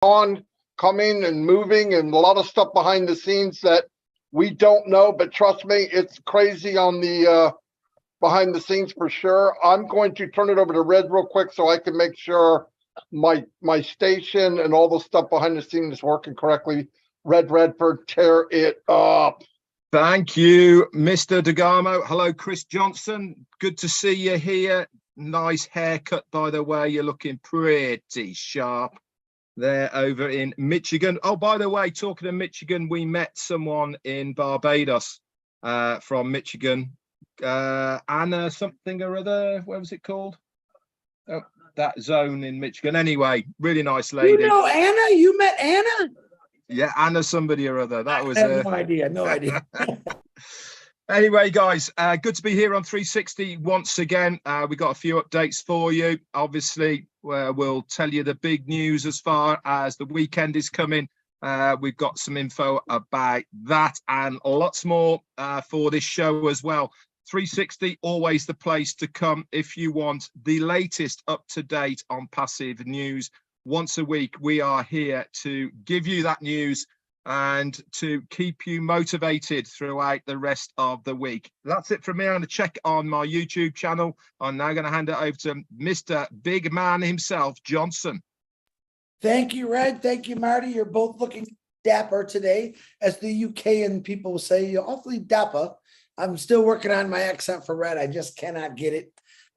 on, coming and moving, and a lot of stuff behind the scenes that we don't know. But trust me, it's crazy on the behind the scenes for sure. I'm going to turn it over to Red real quick so I can make sure my station and all the stuff behind the scenes is working correctly. Redfern, tear it up. Thank you, Mr. DeGarmo. Hello, Chris Johnson. Good to see you here. Nice haircut, by the way. You're looking pretty sharp there over in Michigan. Oh, by the way, talking of Michigan, we met someone in Barbados from Michigan. Anna something or other. What was it called? Oh, that zone in Michigan. Anyway, really nice lady. You know Anna? You met Anna? Yeah, Anna somebody or other. That was I have no idea. No idea. Anyway, guys, good to be here on 360 once again. We got a few updates for you. Obviously, we'll tell you the big news as far as the weekend is coming. We've got some info about that and lots more for this show as well. 360, always the place to come if you want the latest up-to-date on passive news. Once a week, we are here to give you that news and to keep you motivated throughout the rest of the week. That's it from me. I'm going to check on my YouTube channel. I'm now going to hand it over to Mr. Big Man himself, Johnson. Thank you, Red. Thank you, Marty. You're both looking dapper today. As the UK and people will say, you're awfully dapper. I'm still working on my accent for Red. I just cannot get it.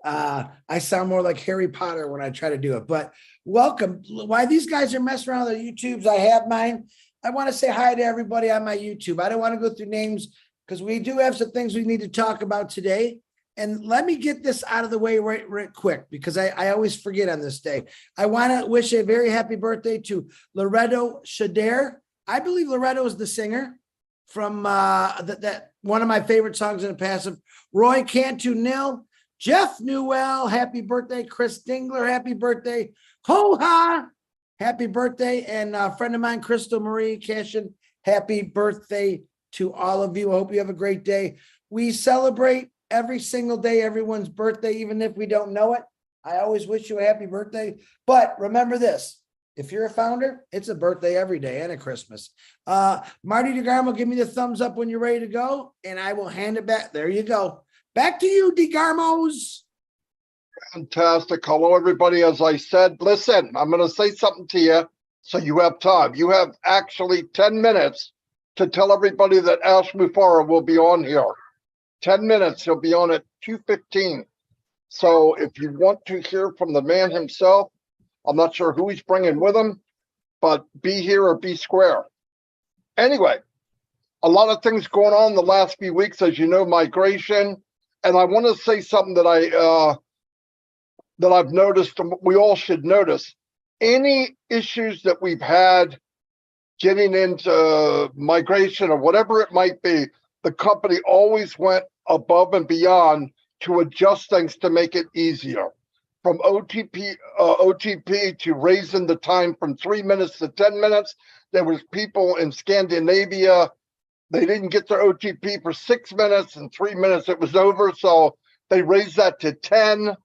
I sound more like Harry Potter when I try to do it. But welcome. While these guys are messing around with their YouTubes, I have mine. I want to say hi to everybody on my YouTube. I don't want to go through names because we do have some things we need to talk about today. And let me get this out of the way right quick because I always forget on this day. I want to wish a very happy birthday to Loretto Shader. I believe Loretto is the singer from that one of my favorite songs in the past. Roy Cantu Nil, Jeff Newell, happy birthday. Chris Dingler, happy birthday. Ho-ha, happy birthday. And a friend of mine, Crystal Marie Cashin, happy birthday to all of you. I hope you have a great day. We celebrate every single day, everyone's birthday, even if we don't know it. I always wish you a happy birthday. But remember this, if you're a founder, it's a birthday every day and a Christmas. Marty DeGarmo, give me the thumbs up when you're ready to go, and I will hand it back. There you go. Back to you, DeGarmos. Fantastic. Hello, everybody. As I said, listen, I'm going to say something to you so you have time. You have actually 10 minutes to tell everybody that Ash Mufara will be on here. 10 minutes. He'll be on at 2:15. So if you want to hear from the man himself, I'm not sure who he's bringing with him, but be here or be square. Anyway, a lot of things going on the last few weeks, as you know, migration. And I want to say something that I've noticed, and we all should notice. Any issues that we've had getting into migration or whatever it might be, the company always went above and beyond to adjust things to make it easier. From OTP to raising the time from 3 minutes to 10 minutes. There was people in Scandinavia, they didn't get their OTP for 6 minutes, and 3 minutes it was over. So they raised that to 10.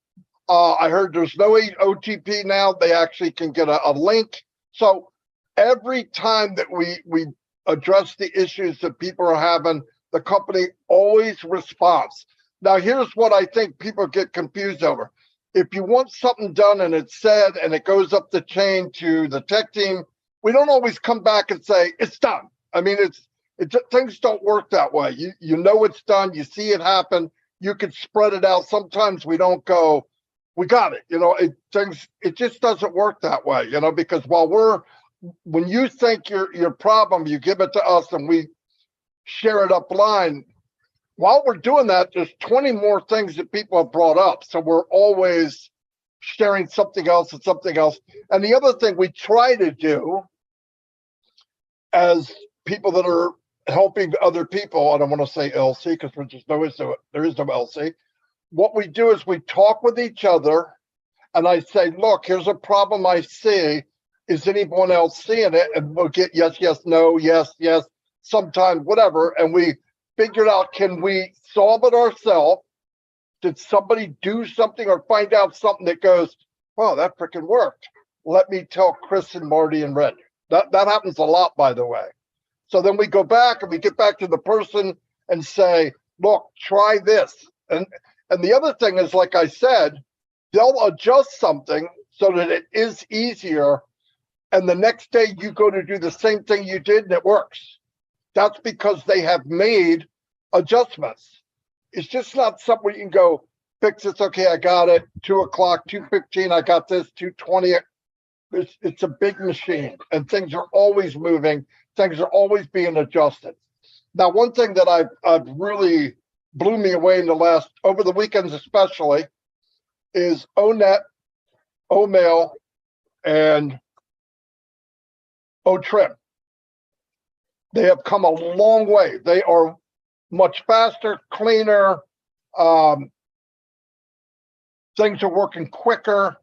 I heard there's no OTP now. They actually can get a link. So every time that we address the issues that people are having, the company always responds. Now, here's what I think people get confused over. If you want something done and it's said and it goes up the chain to the tech team, we don't always come back and say it's done. I mean, things don't work that way. You know it's done. You see it happen. You can spread it out. Sometimes we don't go, we got it. You know, it just doesn't work that way. You know, because when you think your problem, you give it to us and we share it up line. While we're doing that, there's 20 more things that people have brought up. So we're always sharing something else and something else. And the other thing we try to do as people that are helping other people, I don't want to say LC because there is no LC. What we do is we talk with each other and I say, look, here's a problem I see. Is anyone else seeing it? And we'll get yes, yes, no, yes, yes, sometimes whatever. And we figured out, can we solve it ourselves? Did somebody do something or find out something that goes, wow, that freaking worked? let me tell Chris and Marty and Red. That happens a lot, by the way. So then we go back and we get back to the person and say, look, try this. And the other thing is, like I said, they'll adjust something so that it is easier. And the next day you go to do the same thing you did and it works. That's because they have made adjustments. It's just not something you can go fix this. Okay, I got it. 2 o'clock, 2:15, I got this, 2:20. It's a big machine and things are always moving. Things are always being adjusted. Now, one thing that I've really blew me away in the last, over the weekends especially, is ONET, OMail, and OTrim. They have come a long way. They are much faster, cleaner. Things are working quicker,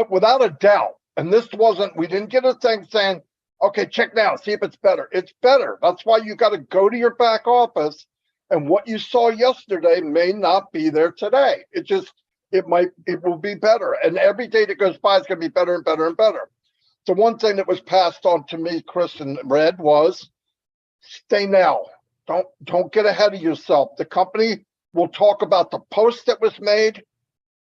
without a doubt. And this wasn't, we didn't get a thing saying, okay, check now, see if it's better. It's better. That's why you got to go to your back office. And what you saw yesterday may not be there today. It will be better. And every day that goes by is going to be better and better and better. So one thing that was passed on to me, Chris and Red, was stay now. Don't get ahead of yourself. The company will talk about the post that was made,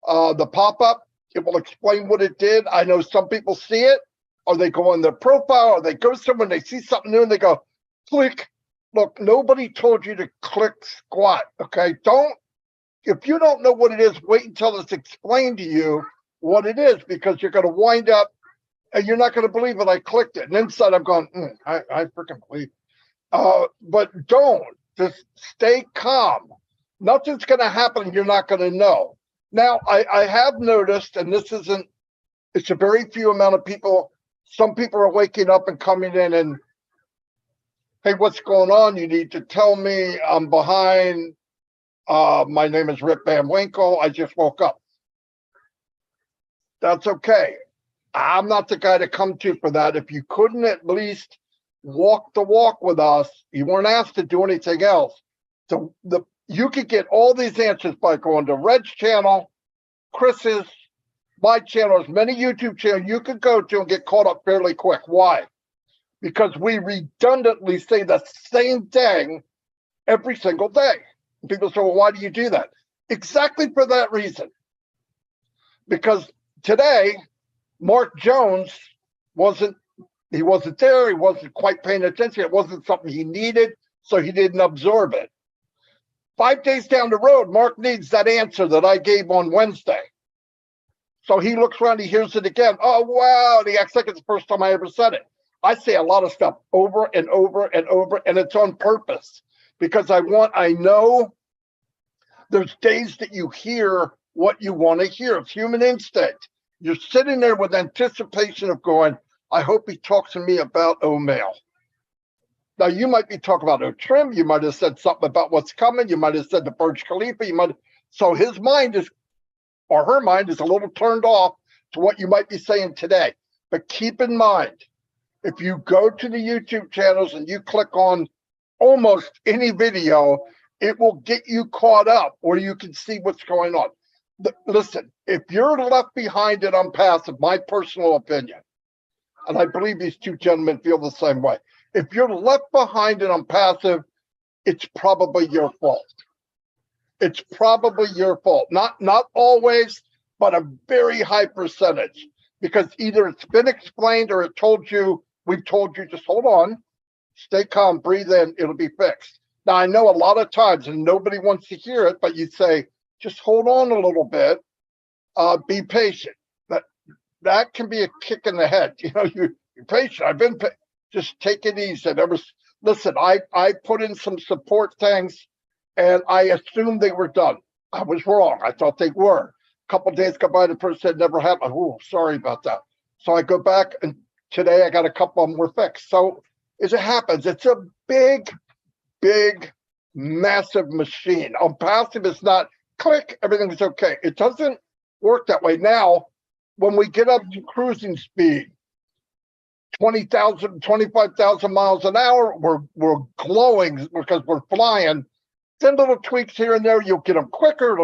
the pop-up. It will explain what it did. I know some people see it, or they go on their profile, or they go somewhere and they see something new and they go, click. Look, nobody told you to click squat, okay? If you don't know what it is, wait until it's explained to you what it is, because you're going to wind up and you're not going to believe it. I clicked it. And inside I'm going, I freaking believe. But don't. Just stay calm. Nothing's going to happen. You're not going to know. Now, I have noticed, and it's a very few amount of people. Some people are waking up and coming in and, hey, what's going on? You need to tell me. I'm behind. My name is Rip Van Winkle. I just woke up. That's okay. I'm not the guy to come to for that. If you couldn't at least walk the walk with us, you weren't asked to do anything else. So you could get all these answers by going to Red's channel, Chris's, my channel, as many YouTube channels you could go to and get caught up fairly quick. Why? Because we redundantly say the same thing every single day. And people say, well, why do you do that? Exactly for that reason. Because today, Mark Jones wasn't there. He wasn't quite paying attention. It wasn't something he needed, so he didn't absorb it. 5 days down the road, Mark needs that answer that I gave on Wednesday. So he looks around, he hears it again. Oh, wow. And he acts like it's the first time I ever said it. I say a lot of stuff over and over and over, and it's on purpose because I know there's days that you hear what you want to hear. It's human instinct. You're sitting there with anticipation of going, I hope he talks to me about OMail. Now, you might be talking about OTrim. You might have said something about what's coming. You might have said the Burj Khalifa. So his mind is, or her mind is a little turned off to what you might be saying today. But keep in mind, if you go to the YouTube channels and you click on almost any video, it will get you caught up or you can see what's going on. Listen, if you're left behind and unpassive, my personal opinion, and I believe these two gentlemen feel the same way. If you're left behind and unpassive, it's probably your fault. It's probably your fault. Not always, but a very high percentage. Because either it's been explained or we've told you, just hold on, stay calm, breathe in, it'll be fixed. Now, I know a lot of times, and nobody wants to hear it, but you say, just hold on a little bit, be patient. That can be a kick in the head. You're patient. Just take it easy. Listen, I put in some support things and I assumed they were done. I was wrong. I thought they were. A couple of days go by, the person said never happened. Oh, sorry about that. So I go back and today I got a couple of them were fixed. So as it happens, it's a big, massive machine. Passive is not click, everything is okay. It doesn't work that way. Now, when we get up to cruising speed, 20,000, 25,000 miles an hour, we're glowing because we're flying. Then little tweaks here and there, you'll get them quicker.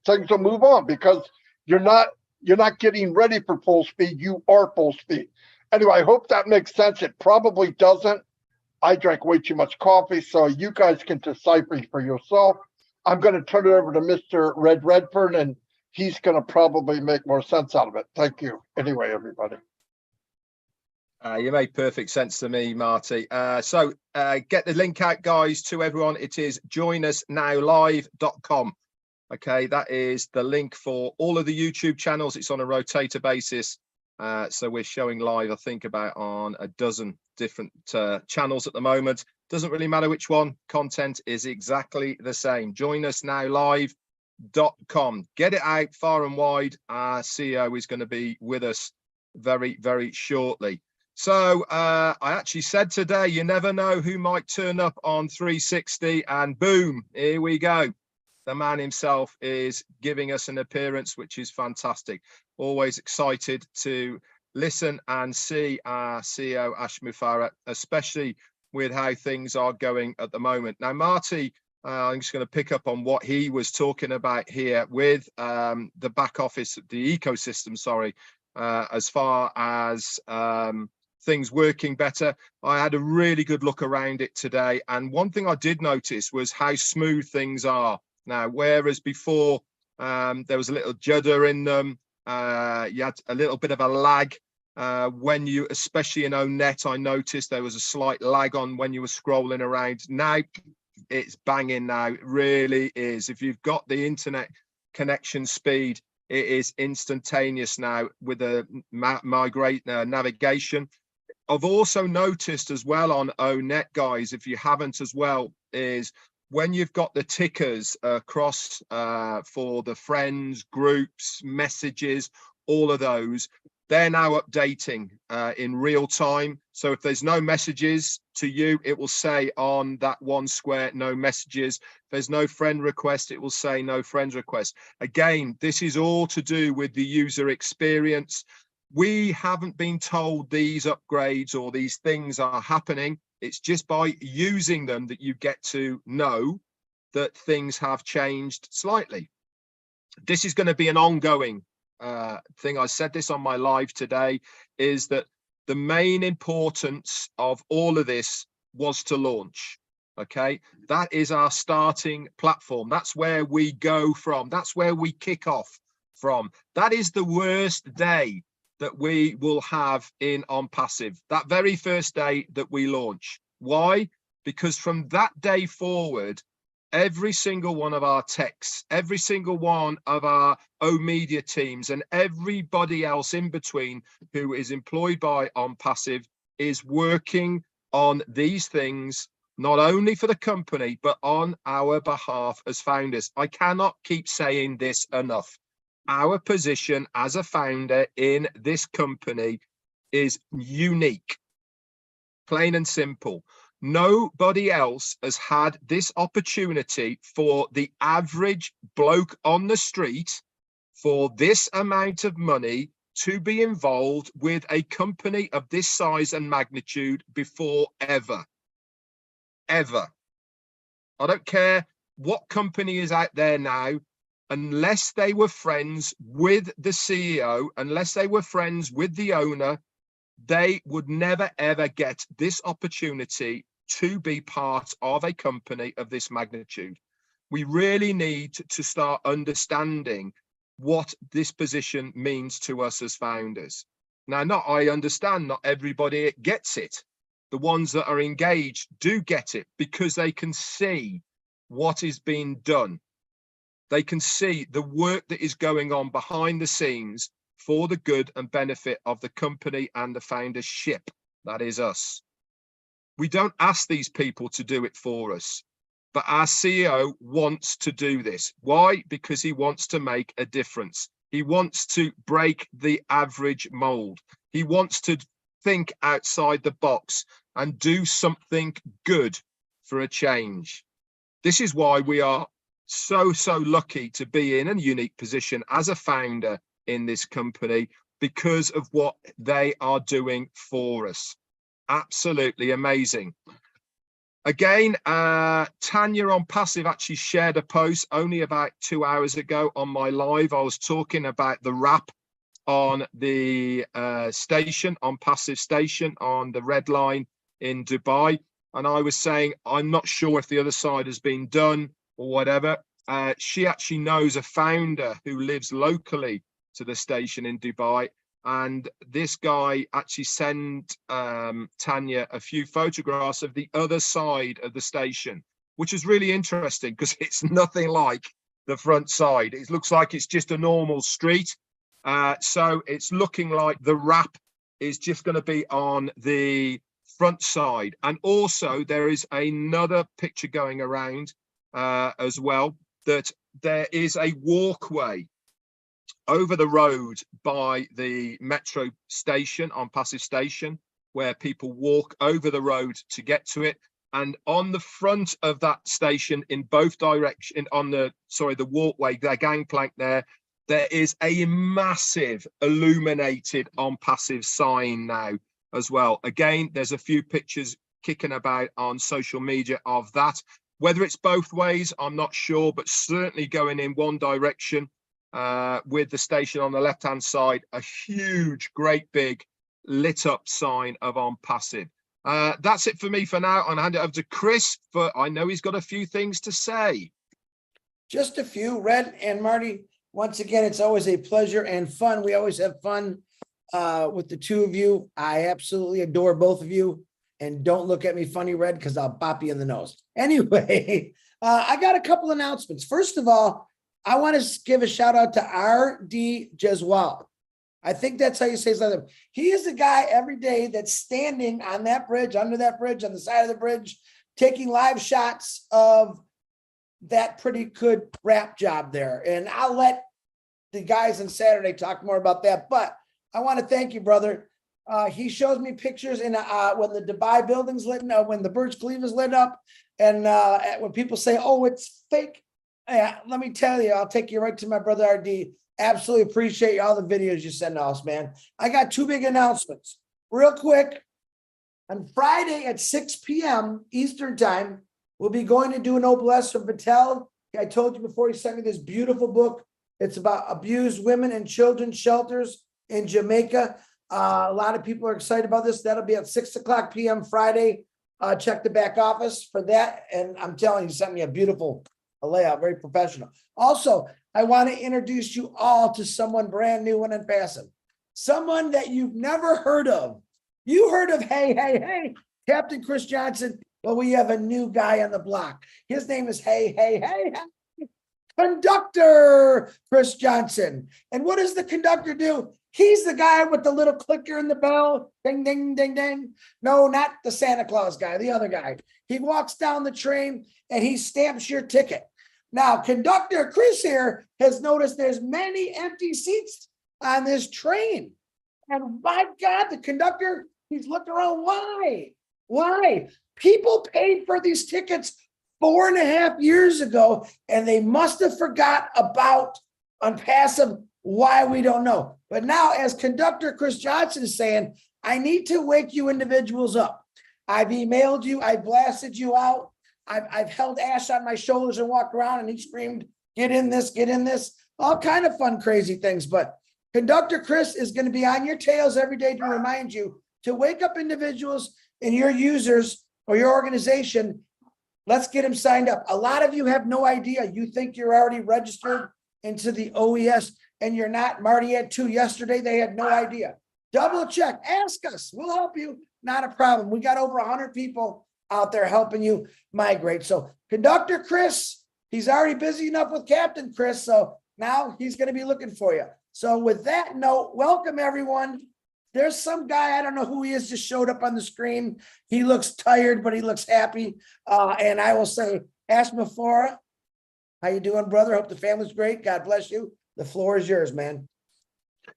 Things will move on because you're not You're not getting ready for full speed. You are full speed. Anyway, I hope that makes sense. It probably doesn't. I drank way too much coffee, so you guys can decipher for yourself. I'm going to turn it over to Mr. Redfern, and he's going to probably make more sense out of it. Thank you. Anyway, everybody. You made perfect sense to me, Marty. So get the link out, guys, to everyone. It is joinusnowlive.com. Okay, that is the link for all of the YouTube channels. It's on a rotator basis. So we're showing live, I think, about on a dozen different channels at the moment. Doesn't really matter which one. Content is exactly the same. joinusnowlive.com. Get it out far and wide. Our CEO is going to be with us very, very shortly. So I actually said today, you never know who might turn up on 360, and boom, here we go. The man himself is giving us an appearance, which is fantastic. Always excited to listen and see our CEO, Ash Mufareh, especially with how things are going at the moment. Now, Marty, I'm just going to pick up on what he was talking about here with the back office, the ecosystem, sorry, as far as things working better. I had a really good look around it today. And one thing I did notice was how smooth things are. Now, whereas before there was a little judder in them, you had a little bit of a lag when you, especially in ONET, I noticed there was a slight lag on when you were scrolling around. Now it's banging now, it really is. If you've got the internet connection speed, it is instantaneous now with the navigation. I've also noticed as well on ONET, guys, if you haven't as well, is when you've got the tickers across for the friends, groups, messages, all of those, they're now updating in real time. So if there's no messages to you, it will say on that one square, no messages. If there's no friend request, it will say no friends request. Again, this is all to do with the user experience. We haven't been told these upgrades or these things are happening. It's just by using them that you get to know that things have changed slightly. This is going to be an ongoing thing. I said this on my live today, is that the main importance of all of this was to launch. Okay, that is our starting platform. That's where we go from. That's where we kick off from. That is the worst day that we will have in on passive, that very first day that we launch. Why? Because from that day forward, every single one of our techs, every single one of our O-Media teams, and everybody else in between who is employed by on passive is working on these things, not only for the company, but on our behalf as founders. I cannot keep saying this enough. Our position as a founder in this company is unique, plain and simple. Nobody else has had this opportunity for the average bloke on the street for this amount of money to be involved with a company of this size and magnitude before ever. Ever. I don't care what company is out there now. Unless they were friends with the CEO, unless they were friends with the owner, they would never, ever get this opportunity to be part of a company of this magnitude. We really need to start understanding what this position means to us as founders. Now, I understand not everybody gets it. The ones that are engaged do get it because they can see what is being done. They can see the work that is going on behind the scenes for the good and benefit of the company and the foundership. That is us. We don't ask these people to do it for us, but our CEO wants to do this. Why? Because he wants to make a difference. He wants to break the average mold. He wants to think outside the box and do something good for a change. This is why we are so lucky to be in a unique position as a founder in this company, because of what they are doing for us. Absolutely amazing. Again, Tanya on Passive actually shared a post only about 2 hours ago on my live. I was talking about the wrap on the station, on Passive Station, on the Red Line in Dubai. And I was saying, I'm not sure if the other side has been done or whatever. She actually knows a founder who lives locally to the station in Dubai. And this guy actually sent Tanya a few photographs of the other side of the station, which is really interesting because it's nothing like the front side. It looks like it's just a normal street. So it's looking like the wrap is just going to be on the front side. And also there is another picture going around as well, that there is a walkway over the road by the metro station on Passive Station, where people walk over the road to get to it. And on the front of that station, in both directions, on the walkway, the gangplank there is a massive illuminated on Passive sign now as well. Again, there's a few pictures kicking about on social media of that. Whether it's both ways, I'm not sure, but certainly going in one direction with the station on the left-hand side, a huge, great big lit up sign of on Passive. That's it for me for now. I'll hand it over to Chris, for I know he's got a few things to say. Just a few. Red and Marty, once again, it's always a pleasure and fun. We always have fun with the two of you. I absolutely adore both of you. And don't look at me funny, Red, because I'll bop you in the nose. Anyway, I got a couple announcements. First of all, I want to give a shout out to R.D. Jeswal. I think that's how you say his name. He is the guy every day that's standing on that bridge, under that bridge, on the side of the bridge, taking live shots of that pretty good rap job there. And I'll let the guys on Saturday talk more about that. But I want to thank you, brother. He shows me pictures in when the Dubai building's lit up, when the Burj Khalifa's lit up, and when people say, "Oh, it's fake," let me tell you, I'll take you right to my brother RD. Absolutely appreciate all the videos you send us, man. I got two big announcements, real quick. On Friday at 6 p.m. Eastern time, we'll be going to do an Oblast from Patel. I told you before, he sent me this beautiful book. It's about abused women and children's shelters in Jamaica. A lot of people are excited about this. That'll be at 6 o'clock p.m. Friday. Check the back office for that. And I'm telling you, he sent me a beautiful layout, very professional. Also, I want to introduce you all to someone brand new and Passive. Someone that you've never heard of. You heard of, hey, Captain Chris Johnson. Well, we have a new guy on the block. His name is hey, Conductor Chris Johnson. And what does the conductor do? He's the guy with the little clicker in the bell. Ding, ding, ding, ding. No, not the Santa Claus guy, the other guy. He walks down the train and he stamps your ticket. Now, Conductor Chris here has noticed there's many empty seats on this train. And my God, the conductor, he's looked around. Why? Why? People paid for these tickets 4.5 years ago, and they must have forgot about on Passive. Why, we don't know. But now, as Conductor Chris Johnson is saying, I need to wake you individuals up. I've emailed you. I blasted you out. I've held Ash on my shoulders and walked around, and he screamed, get in this, all kind of fun, crazy things. But Conductor Chris is going to be on your tails every day to remind you to wake up individuals in your users or your organization. Let's get them signed up. A lot of you have no idea. You think you're already registered into the OES, and you're not. Marty had 2 yesterday. They had no idea. Double check. Ask us. We'll help you. Not a problem. We got over 100 people out there helping you migrate. So Conductor Chris, he's already busy enough with Captain Chris. So now he's going to be looking for you. So with that note, welcome everyone. There's some guy, I don't know who he is, just showed up on the screen. He looks tired, but he looks happy. And I will say, Ash Mafora, how you doing, brother? Hope the family's great. God bless you. The floor is yours, man.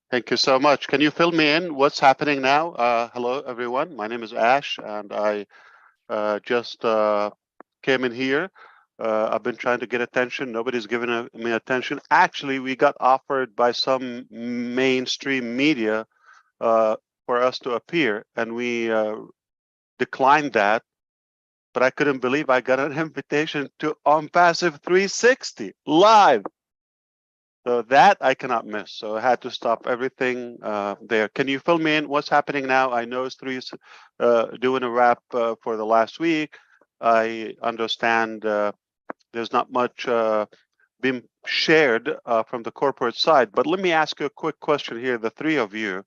Thank you so much. Can you fill me in? What's happening now? Hello, everyone. My name is Ash, and I just came in here. I've been trying to get attention. Nobody's giving me attention. Actually, we got offered by some mainstream media for us to appear, and we declined that. But I couldn't believe I got an invitation to On Passive 360 live. So that I cannot miss. So I had to stop everything there. Can you fill me in? What's happening now? I know Street's doing a wrap for the last week. I understand there's not much being shared from the corporate side. But let me ask you a quick question here, the three of you.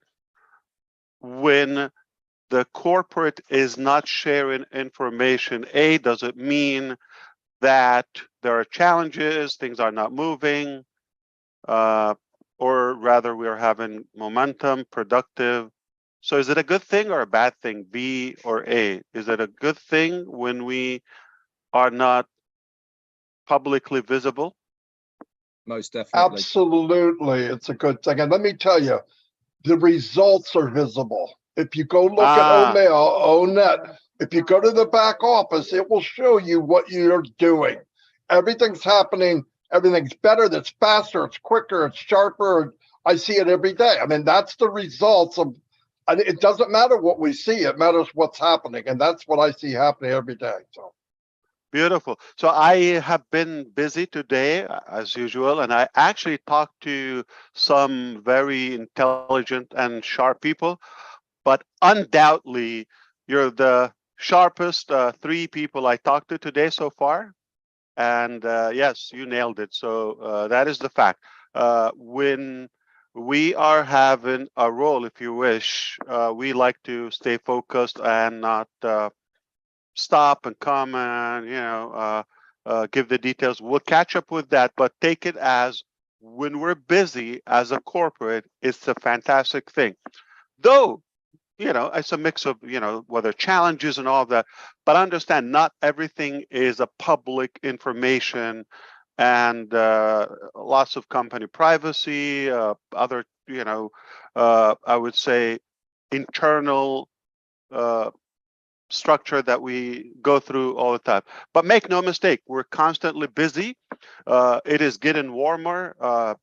When the corporate is not sharing information, A, does it mean that there are challenges, things are not moving, or rather we're having momentum, productive? So is it a good thing or a bad thing, B or A? Is it a good thing when we are not publicly visible? Most definitely. Absolutely, it's a good thing. And let me tell you, the results are visible. If you go look at OMail, ONet, if you go to the back office, it will show you what you're doing. Everything's happening. Everything's better. That's faster. It's quicker. It's sharper. I see it every day. I mean, that's the results of. And it doesn't matter what we see. It matters what's happening, and that's what I see happening every day. So. Beautiful. So I have been busy today, as usual, and I actually talked to some very intelligent and sharp people, but undoubtedly, you're the sharpest three people I talked to today so far. And yes, you nailed it. So that is the fact. When we are having a role, if you wish, we like to stay focused and not stop and comment, give the details. We'll catch up with that, but take it as when we're busy as a corporate, it's a fantastic thing. Though, it's a mix of, whether challenges and all of that, but understand not everything is a public information and lots of company privacy, other, I would say internal structure that we go through all the time. But make no mistake, we're constantly busy. It is getting warmer.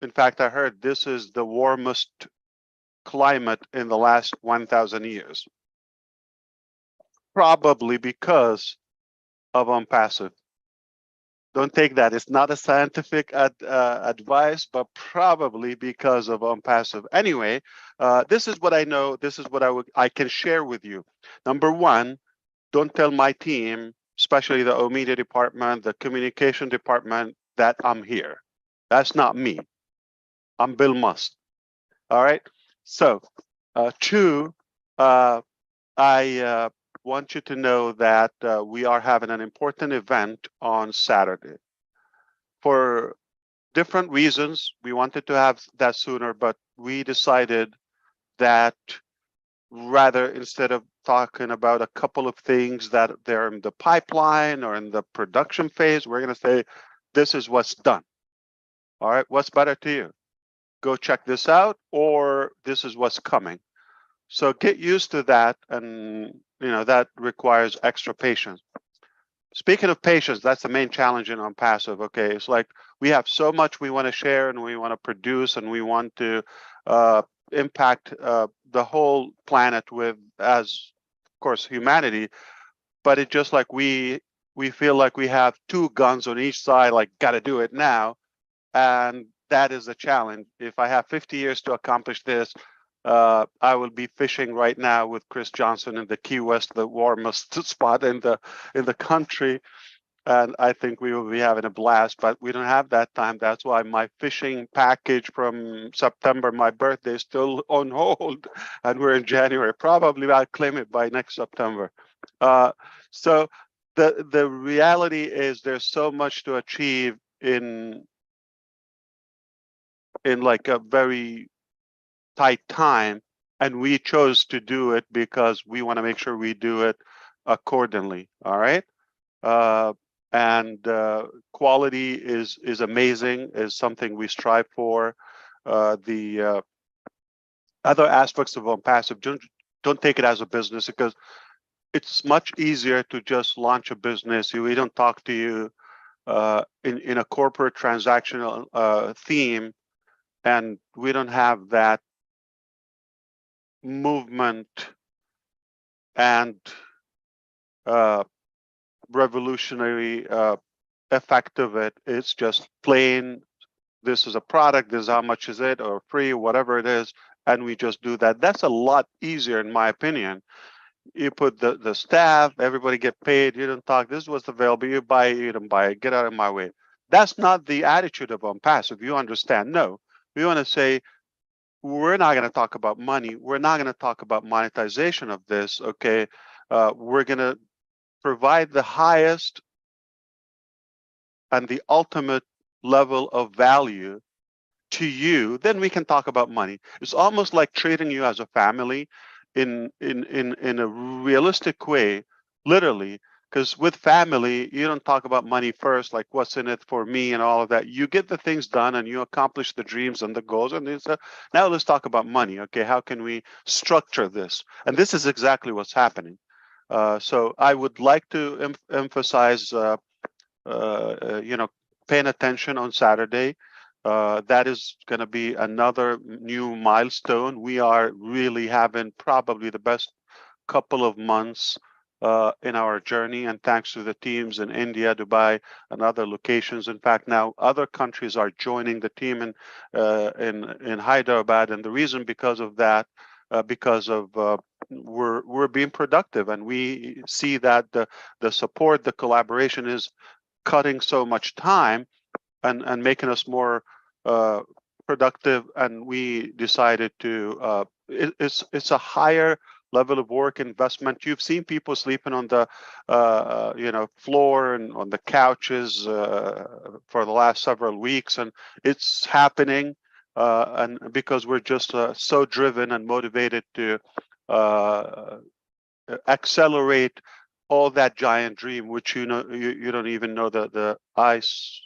In fact, I heard this is the warmest climate in the last 1,000 years. Probably because of OnPassive. Don't take that. It's not a scientific advice, but probably because of OnPassive. Anyway, this is what I know. This is what I can share with you. Number one, don't tell my team, especially the media department, the communication department, that I'm here. That's not me. I'm Bill Musk. All right. So, two, I want you to know that we are having an important event on Saturday. For different reasons, we wanted to have that sooner, but we decided that rather, instead of talking about a couple of things that they're in the pipeline or in the production phase, we're going to say, this is what's done. All right, what's better to you? Go check this out, or this is what's coming. So get used to that, and that requires extra patience. Speaking of patience, that's the main challenge in OnPassive. Okay, it's like we have so much we want to share and we want to produce and we want to impact the whole planet with, as of course, humanity. But it's just like we feel like we have two guns on each side, like got to do it now, and that is a challenge. If I have 50 years to accomplish this, I will be fishing right now with Chris Johnson in the Key West, the warmest spot in the country, and I think we will be having a blast. But we don't have that time. That's why my fishing package from September, my birthday, is still on hold, and we're in January. Probably I'll claim it by next September. So the reality is there's so much to achieve in like a very tight time, and we chose to do it because we want to make sure we do it accordingly. All right. And quality is amazing, is something we strive for. The other aspects of OnPassive, don't take it as a business, because it's much easier to just launch a business. We don't talk to you in a corporate transactional theme, and we don't have that movement and revolutionary effect of it. It's just plain this is a product, this is how much is it, or free, whatever it is, and we just do that. That's a lot easier, in my opinion. You put the staff, everybody get paid, you don't talk, this was available, you buy it, you don't buy it, get out of my way. That's not the attitude of OnPassive, you understand. No, we want to say, we're not going to talk about money. We're not going to talk about monetization of this, okay? We're going to provide the highest and the ultimate level of value to you, then we can talk about money. It's almost like treating you as a family in a realistic way, literally, because with family, you don't talk about money first, like what's in it for me and all of that. You get the things done and you accomplish the dreams and the goals. And it's now let's talk about money. Okay, how can we structure this? And this is exactly what's happening. So I would like to emphasize, paying attention on Saturday. That is going to be another new milestone. We are really having probably the best couple of months in our journey, and thanks to the teams in India, Dubai, and other locations. In fact, now other countries are joining the team in Hyderabad, and the reason because of that, because of we're being productive, and we see that the support, the collaboration is cutting so much time and making us more productive, and we decided to it's a higher level of work investment. You've seen people sleeping on the floor and on the couches for the last several weeks, and it's happening, and because we're just so driven and motivated to accelerate all that giant dream, which you don't even know the ice,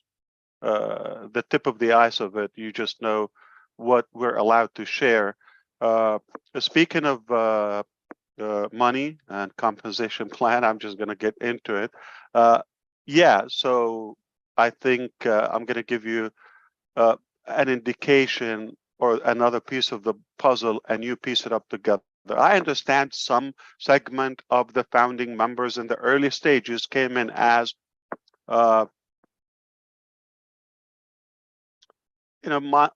the tip of the ice of it. You just know what we're allowed to share. Speaking of money and compensation plan, I'm just going to get into it. Yeah, so I think I'm going to give you an indication or another piece of the puzzle, and you piece it up together. I understand some segment of the founding members in the early stages came in as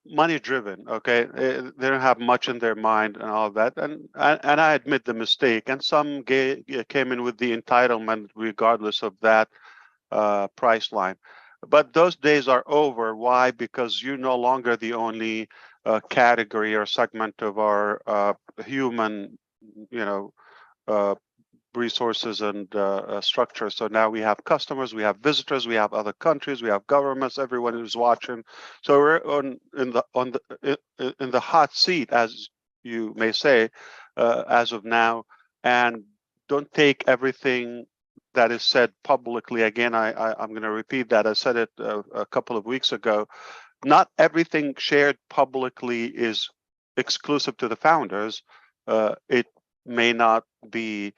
money driven. Okay, they don't have much in their mind and all of that, and I admit the mistake. And some came in with the entitlement, regardless of that price line. But those days are over. Why? Because you're no longer the only category or segment of our human, resources and structure. So now we have customers, we have visitors, we have other countries, we have governments, everyone who's watching. So we're in the hot seat, as you may say, as of now. And don't take everything that is said publicly. Again, I'm going to repeat that. I said it a couple of weeks ago. Not everything shared publicly is exclusive to the founders. It may not be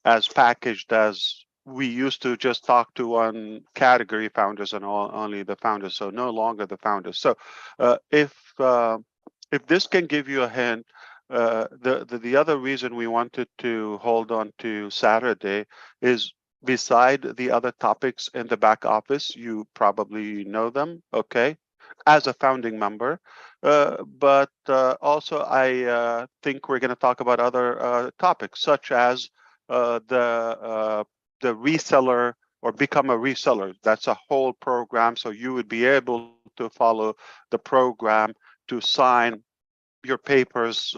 as packaged as we used to just talk to one category founders and only the founders. So no longer the founders. So if this can give you a hint, the other reason we wanted to hold on to Saturday is, beside the other topics in the back office, you probably know them, okay, as a founding member. But also I think we're going to talk about other topics, such as the reseller or become a reseller. That's a whole program. So you would be able to follow the program to sign your papers,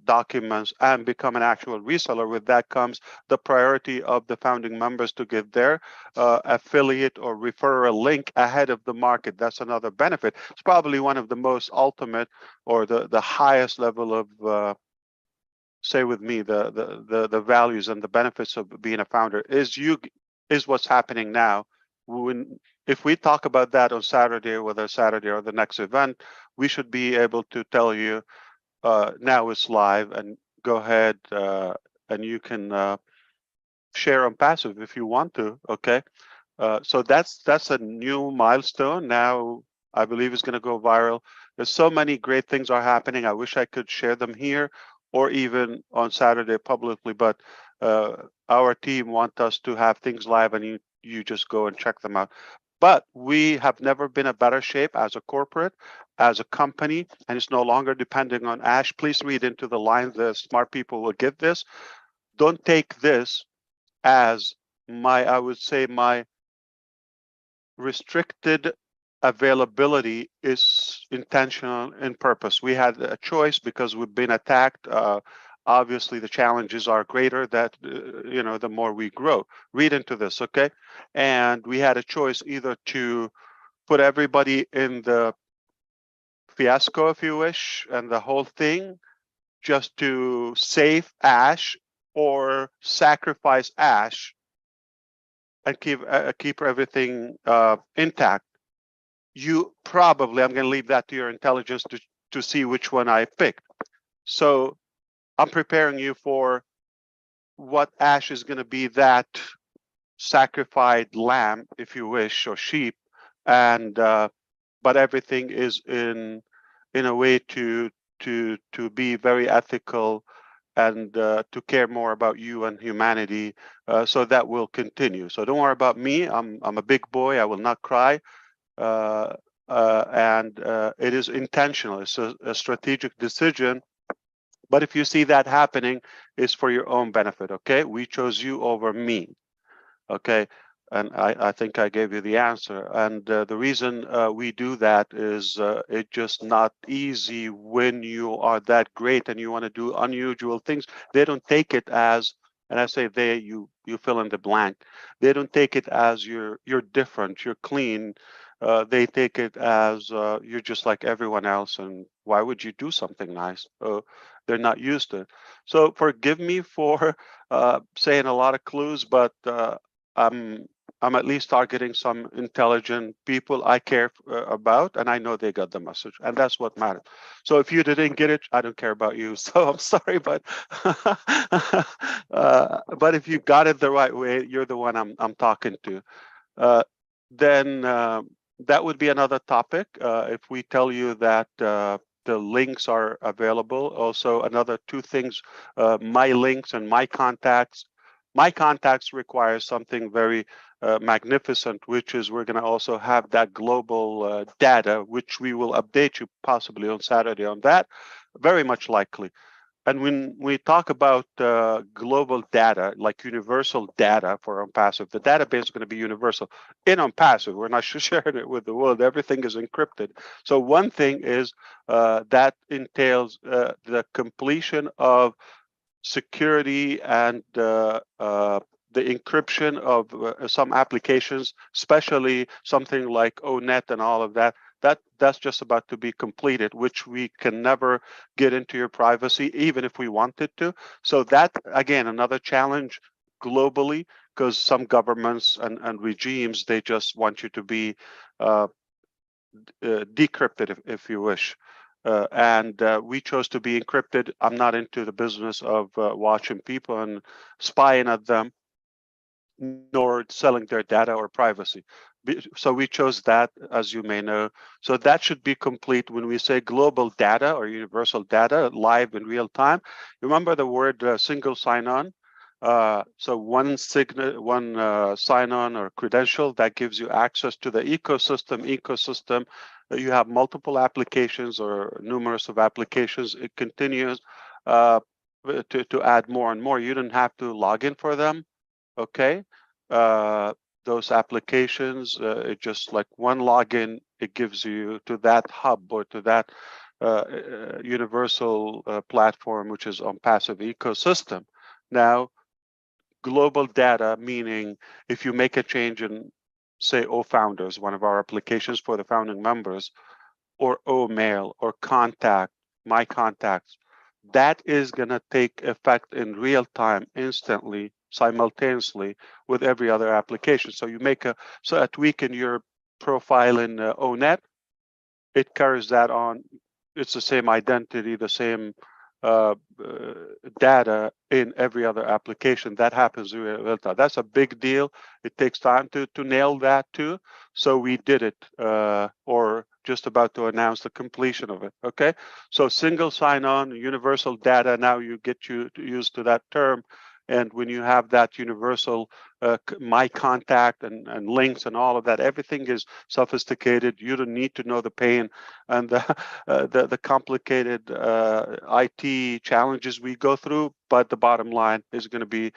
documents, and become an actual reseller. With that comes the priority of the founding members to get their affiliate or referral link ahead of the market. That's another benefit. It's probably one of the most ultimate or the highest level of say with me, the values and the benefits of being a founder is what's happening now. If we talk about that on Saturday, whether Saturday or the next event, we should be able to tell you now it's live, and go ahead and you can share OnPassive if you want to. Okay, so that's a new milestone. Now I believe it's going to go viral. There's so many great things are happening. I wish I could share them here or even on Saturday publicly, but our team want us to have things live, and you just go and check them out. But we have never been a better shape as a corporate, as a company, and it's no longer depending on Ash. Please read into the line. The smart people will get this. Don't take this as I would say my restricted availability is intentional in purpose. We had a choice because we've been attacked. Obviously, the challenges are greater that, the more we grow. Read into this, okay? And we had a choice either to put everybody in the fiasco, if you wish, and the whole thing just to save Ash, or sacrifice Ash and keep everything intact. You probably, I'm going to leave that to your intelligence to see which one I picked. So I'm preparing you for what Ash is going to be, that sacrificed lamb, if you wish, or sheep, and but everything is in a way to be very ethical and to care more about you and humanity. So that will continue. So don't worry about me. I'm a big boy. I will not cry. And it is intentional. It's a strategic decision. But if you see that happening, it's for your own benefit. Okay, we chose you over me. Okay, and I think I gave you the answer. And the reason we do that is it's just not easy when you are that great and you want to do unusual things. They don't take it as, and I say they, you fill in the blank. They don't take it as you're different, you're clean. They take it as you're just like everyone else, and why would you do something nice? They're not used to it. So forgive me for saying a lot of clues, but I'm at least targeting some intelligent people I care about, and I know they got the message, and that's what matters. So if you didn't get it, I don't care about you. So I'm sorry, but but if you got it the right way, you're the one I'm talking to. Then that would be another topic. If we tell you that the links are available. Also, another two things, my links and my contacts. My contacts require something very magnificent, which is we're going to also have that global data, which we will update you possibly on Saturday on that, very much likely. And when we talk about global data, like universal data for OnPassive, the database is going to be universal. In OnPassive, we're not sharing it with the world. Everything is encrypted. So one thing is that entails the completion of security and the encryption of some applications, especially something like ONet and all of that. That's just about to be completed, which we can never get into your privacy, even if we wanted to. So that, again, another challenge globally, because some governments and regimes, they just want you to be decrypted, if you wish. And we chose to be encrypted. I'm not into the business of watching people and spying at them, nor selling their data or privacy. So we chose that, as you may know. So that should be complete when we say global data or universal data live in real time. Remember the word single sign-on? So one sign-on or credential that gives you access to the ecosystem. You have multiple applications or numerous of applications. It continues to add more and more. You don't have to log in for them. Okay, those applications, it just like one login, it gives you to that hub or to that universal platform, which is OnPassive ecosystem. Now, global data, meaning if you make a change in, say, OFounders, one of our applications for the founding members, or OMail or Contact, My Contacts, that is going to take effect in real time, instantly, simultaneously with every other application. So you make a tweak in your profile in ONet, it carries that on. It's the same identity, the same data in every other application. That happens in real time. That's a big deal. It takes time to nail that too. So we did it, or just about to announce the completion of it. Okay, so single sign-on, universal data. Now you get used to that term. And when you have that universal my contact and links and all of that, everything is sophisticated. You don't need to know the pain and the complicated IT challenges we go through. But the bottom line is going to be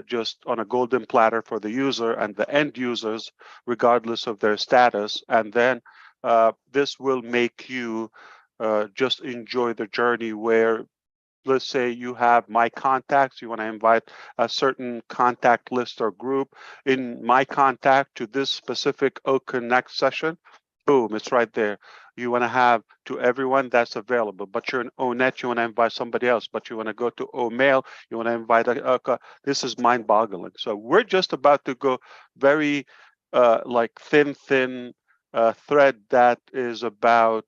just on a golden platter for the user and the end users, regardless of their status. And then this will make you just enjoy the journey where, let's say you have my contacts, you want to invite a certain contact list or group in my contact to this specific OConnect session. Boom, it's right there. You want to have to everyone that's available, but you're in ONET, you want to invite somebody else, but you want to go to OMail, you want to invite this is mind boggling. So we're just about to go very like thin thread that is about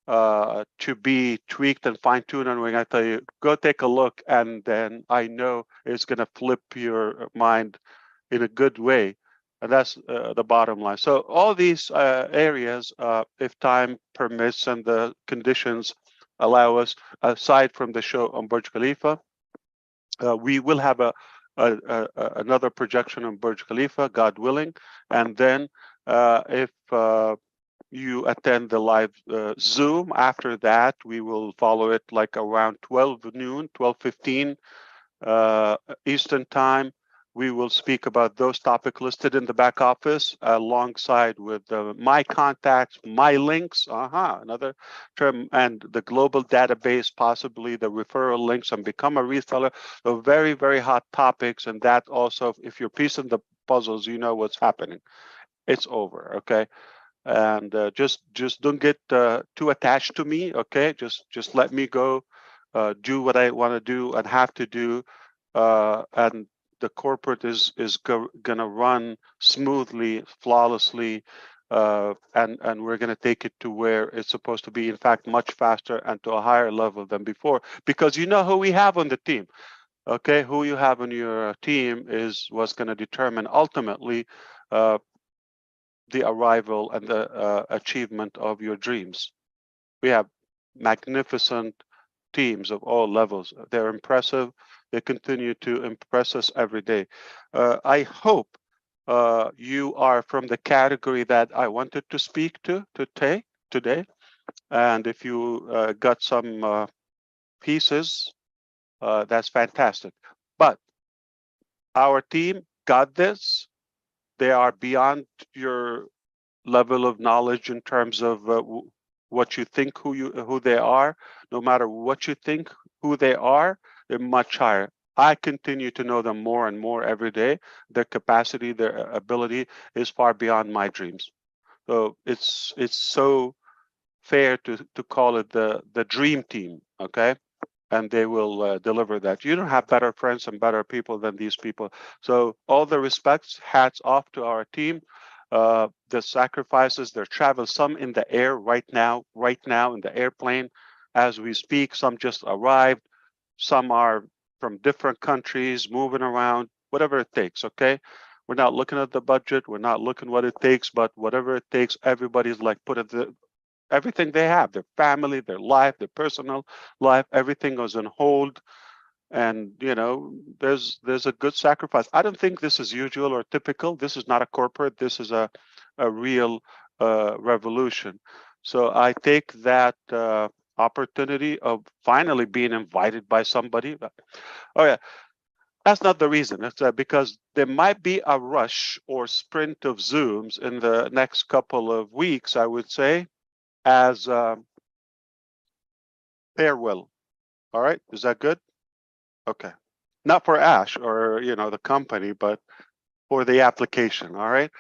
to be tweaked and fine-tuned, and we're going to tell you, go take a look, and then I know it's going to flip your mind in a good way, and that's the bottom line. So all these areas, if time permits and the conditions allow us, aside from the show on Burj Khalifa, we will have another projection on Burj Khalifa, God willing, and then if you attend the live Zoom. After that, we will follow it like around 12 noon, 12:15 Eastern time. We will speak about those topics listed in the back office alongside with my contacts, my links, another term, and the global database, possibly the referral links, and become a reseller. So very, very hot topics. And that also, if you're piecing the puzzles, you know what's happening. It's over, okay? And just don't get too attached to me, okay? Just let me go do what I want to do and have to do, and the corporate is gonna run smoothly, flawlessly, and we're gonna take it to where it's supposed to be, in fact much faster and to a higher level than before, because you know who we have on the team. Okay, who you have on your team is what's going to determine ultimately the arrival and the achievement of your dreams. We have magnificent teams of all levels. They're impressive. They continue to impress us every day. I hope you are from the category that I wanted to speak to today. And if you got some pieces, that's fantastic. But our team got this. They are beyond your level of knowledge in terms of what you think who they are. No matter what you think who they are, they're much higher. I continue to know them more and more every day. Their capacity, their ability is far beyond my dreams. So it's so fair to call it the dream team, okay? And they will deliver that. You don't have better friends and better people than these people. So all the respects, hats off to our team. The sacrifices, their travel, some in the air right now in the airplane as we speak. Some just arrived. Some are from different countries, moving around, whatever it takes, okay? We're not looking at the budget. We're not looking what it takes, but whatever it takes, everybody's like put it everything they have, their family, their life, their personal life, everything goes on hold. And you know, there's a good sacrifice. I don't think this is usual or typical. This is not a corporate. This is a real revolution. So I take that opportunity of finally being invited by somebody. Oh yeah, that's not the reason. It's because there might be a rush or sprint of Zooms in the next couple of weeks, I would say, as farewell. All right, is that good? Okay, not for Ash or the company, but for the application. All right,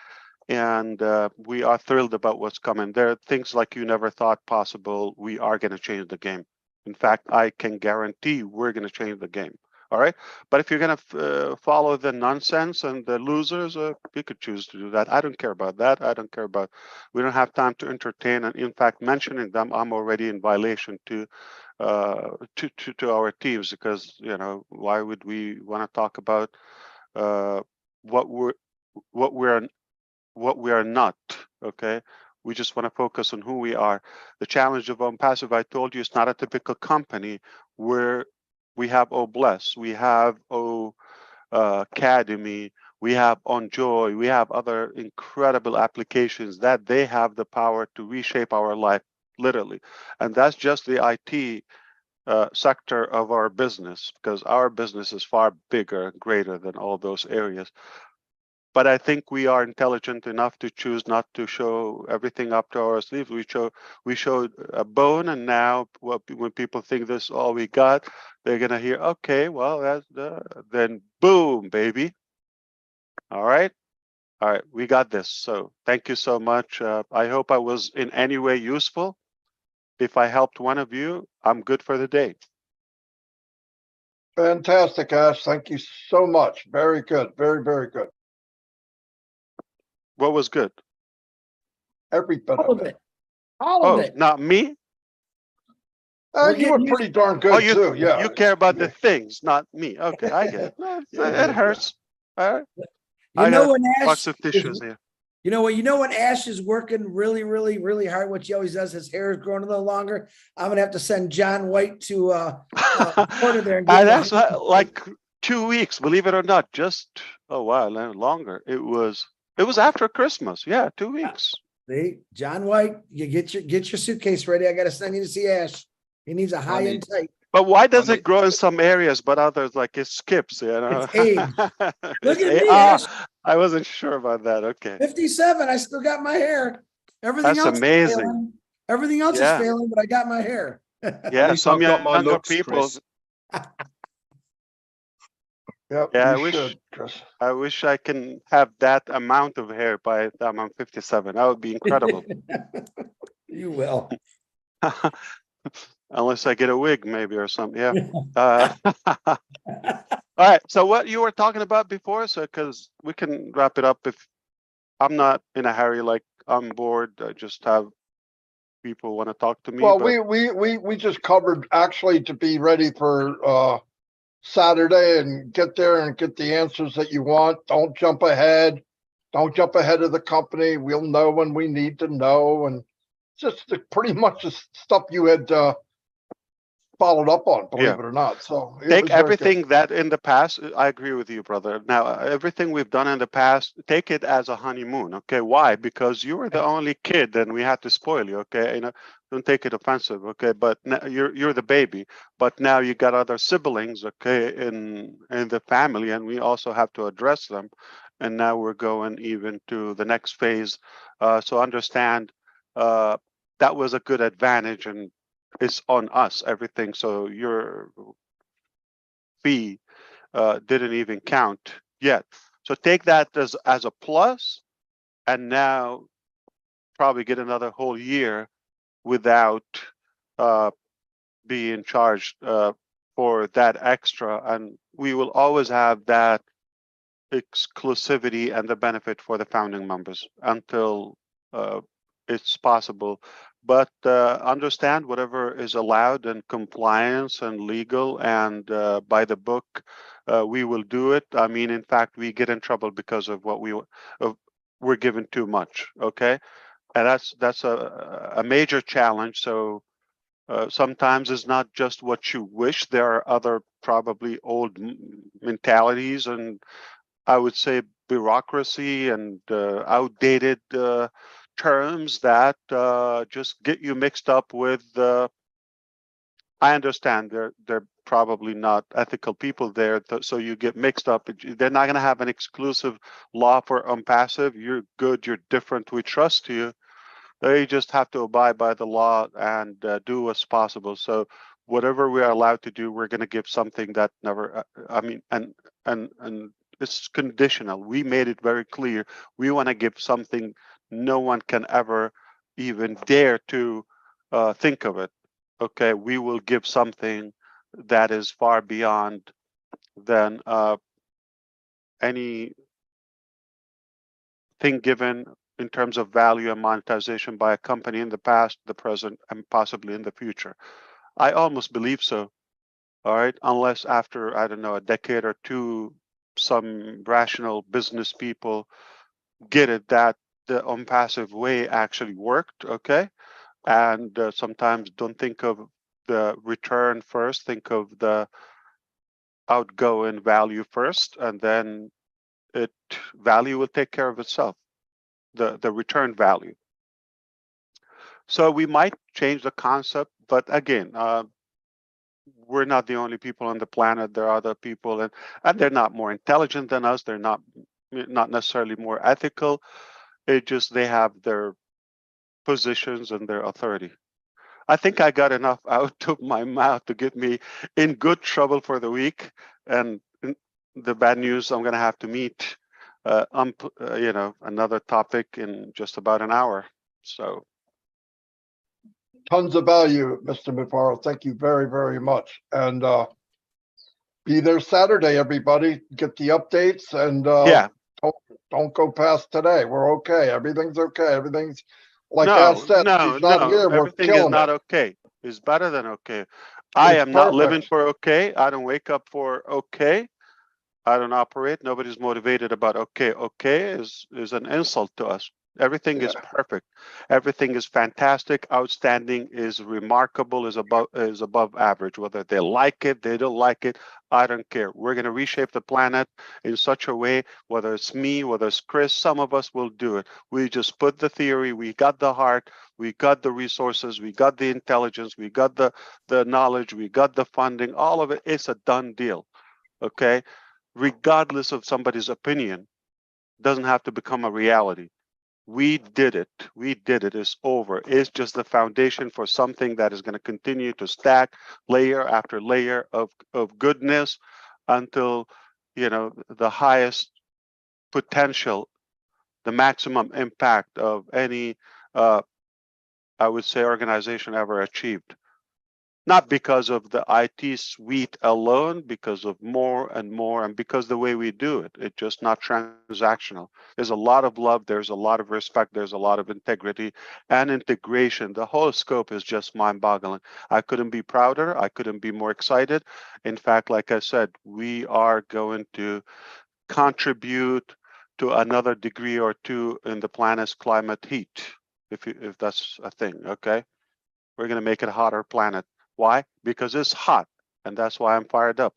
and we are thrilled about what's coming. There are things like you never thought possible. We are going to change the game. In fact, I can guarantee we're going to change the game. All right, but if you're going to follow the nonsense and the losers, you could choose to do that. I don't care about that. I don't care about. We don't have time to entertain, and in fact, mentioning them, I'm already in violation to our teams, because why would we want to talk about what we are not? Okay, we just want to focus on who we are. The challenge of OnPassive, I told you, it's not a typical company where We have Bless, we have Academy, we have Enjoy, we have other incredible applications that they have the power to reshape our life, literally. And that's just the IT sector of our business, because our business is far bigger and greater than all those areas. But I think we are intelligent enough to choose not to show everything up to our sleeves. We showed a bone, and now when people think this is all we got, they're gonna hear, okay, well, then boom, baby. All right, we got this. So thank you so much. I hope I was in any way useful. If I helped one of you, I'm good for the day. Fantastic, Ash. Thank you so much. Very good. Very, very good. What was good? Every bit All of of it. it. All of Oh, it. not me? We're You were getting pretty darn Oh, good too. Yeah. you care about the Yeah. things, not me. Okay, I get it. No, Yeah, it hurts. All right. You I know have when box Ash of tissues here. You know when Ash is working really, really, really hard, what he always does, his hair is growing a little longer. I'm gonna have to send John White to Porter there and give him a That's like 2 weeks, believe it or not. Just wow, longer. It was after Christmas. Yeah, 2 weeks. See, John White, you get your suitcase ready. I gotta send you to see Ash. He needs a high end type. But why does Funny. it grow in some areas, but others like it skips? You know, It's age. Look It's at me, Ash. I wasn't sure about that. Okay, 57. I still got my hair. Everything that's else is amazing. failing. Everything else is Yeah, failing, but I got my hair. yeah. least Some I've got my younger looks, people. Chris. Yep. Yeah, You should, Chris. I wish I can have that amount of hair by the time I'm 57. That would be incredible. You will. Unless I get a wig, maybe, or something. Yeah. All right. So what you were talking about before, so because we can wrap it up if I'm not in a hurry, like I'm bored. I just have people want to talk to me. Well, But we just covered actually to be ready for Saturday and get there and get the answers that you want. Don't jump ahead. Don't jump ahead of the company. We'll know when we need to know, and just pretty much the stuff you had followed up on, believe Yeah. it or not. So it take was very good. everything that in the past, I agree with you, brother. Now, everything we've done in the past, take it as a honeymoon. Okay. Why? Because you were the only kid and we had to spoil you. Okay. You know, don't take it offensive. Okay. But now you're the baby, but now you got other siblings. Okay. In the family, and we also have to address them. And now we're going even to the next phase. So understand that was a good advantage, and it's on us, everything. So your fee didn't even count yet. So take that as a plus, and now probably get another whole year without being charged for that extra. And we will always have that exclusivity and the benefit for the founding members until it's possible. But understand whatever is allowed and compliance and legal and by the book, we will do it. I mean, in fact, we get in trouble because of what we're given too much. Okay, and that's a major challenge. So sometimes it's not just what you wish. There are other probably old mentalities and I would say bureaucracy and outdated terms that just get you mixed up with. I understand they're probably not ethical people there, so you get mixed up. They're not going to have an exclusive law for unpassive. You're good. You're different. We trust you. They just have to abide by the law and do what's possible. So whatever we are allowed to do, we're going to give something that never. I mean, and it's conditional. We made it very clear. We want to give something no one can ever even dare to think of it. Okay, we will give something that is far beyond than any thing given in terms of value and monetization by a company in the past, the present, and possibly in the future. I almost believe so. All right, unless after, I don't know, a decade or two, some rational business people get it that the unpassive way actually worked. Okay, and sometimes don't think of the return first, think of the outgoing value first, and then value will take care of itself, the return value. So we might change the concept, but again, we're not the only people on the planet. There are other people, and they're not more intelligent than us. They're not necessarily more ethical. It just they have their positions and their authority. I think I got enough out of my mouth to get me in good trouble for the week. And the bad news, I'm going to have to meet, another topic in just about an hour. So. Tons of value, Mr. Mahfuz. Thank you very, very much. And be there Saturday, everybody. Get the updates and Yeah. Don't go past today. We're okay. Everything's okay. Everything's like Ash said. He's not here. We're Everything is killing not it. okay. It's better than okay. I It's am not living perfect. for okay. I don't wake up for okay. I don't operate. Nobody's motivated about okay. Okay is an insult to us. Everything is perfect. Everything is fantastic, outstanding, is remarkable, is above average. Whether they like it, they don't like it, I don't care. We're going to reshape the planet in such a way, whether it's me, whether it's Chris, some of us will do it. We just put the theory, we got the heart, we got the resources, we got the intelligence, we got the knowledge, we got the funding, all of it. It's a done deal. Okay? Regardless of somebody's opinion, doesn't have to become a reality. We did it. We did it. It's over. It's just the foundation for something that is going to continue to stack layer after layer of goodness until, the highest potential, the maximum impact of any, I would say, organization ever achieved. Not because of the IT suite alone, because of more and more, and because the way we do it, it's just not transactional. There's a lot of love, there's a lot of respect, there's a lot of integrity and integration. The whole scope is just mind-boggling. I couldn't be prouder. I couldn't be more excited. In fact, like I said, we are going to contribute to another degree or two in the planet's climate heat, if that's a thing, okay? We're going to make it a hotter planet. Why? Because it's hot, and that's why I'm fired up.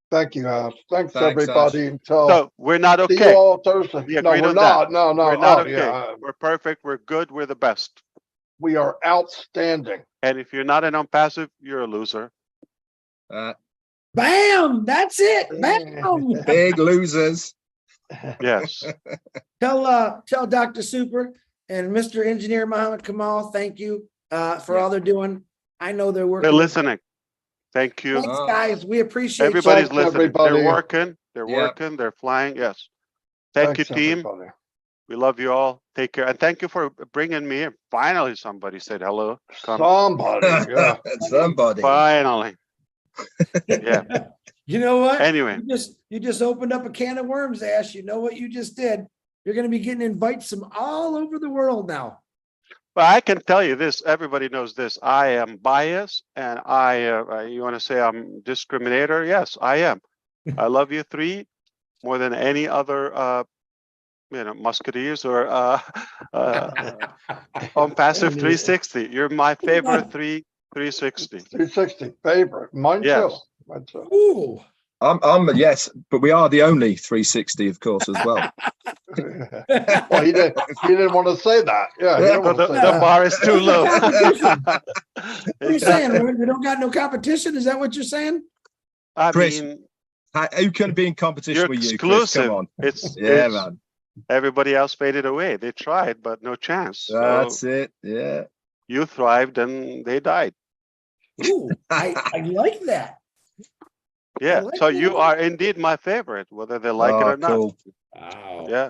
Thank you, Ash. Thanks, Thanks, everybody. Ash. Until So we're not see you okay. all Thursday. We No, agreed we're on that. not. No, no. We're not Oh, okay. yeah. We're perfect. We're good. We're the best. We are outstanding. And if you're not an unpassive, you're a loser. Bam! That's it. Bam! Big losers. Yes. Tell Dr. Super and Mr. Engineer Muhammad Kamal, thank you for all they're doing. I know they're working. They're listening. Thank you. Thanks, guys. We appreciate Everybody's Thanks, listening. everybody. They're working. They're Yeah. working. They're flying. Yes. Thank you, Thanks, team. everybody. We love you all. Take care. And thank you for bringing me in. Finally, somebody said hello. Somebody, yeah. Somebody. Finally. Yeah. You know what? Anyway. You just opened up a can of worms, Ash. You know what you just did? You're going to be getting invites from all over the world now. Well, I can tell you this. Everybody knows this. I am biased, and you want to say I'm discriminator? Yes, I am. I love you three more than any other, musketeers or on passive 360. You're my favorite 360. 360 favorite. Mine Yes. too. Mine too. Ooh. I'm yes, but we are the only 360, of course, as well. Well, he didn't want to say that. Yeah, he didn't want to say The that. bar is too low. What are you saying? We don't got no competition? Is that what you're saying? I Chris, mean, who can be in competition you're with you, Chris? exclusive. Come on. It's Man. everybody else faded away. They tried, but no chance. That's So it. Yeah. you thrived and they died. Ooh, I like that. Yeah. like So that. you are indeed my favorite, whether they like it or not. Cool. Wow. Yeah.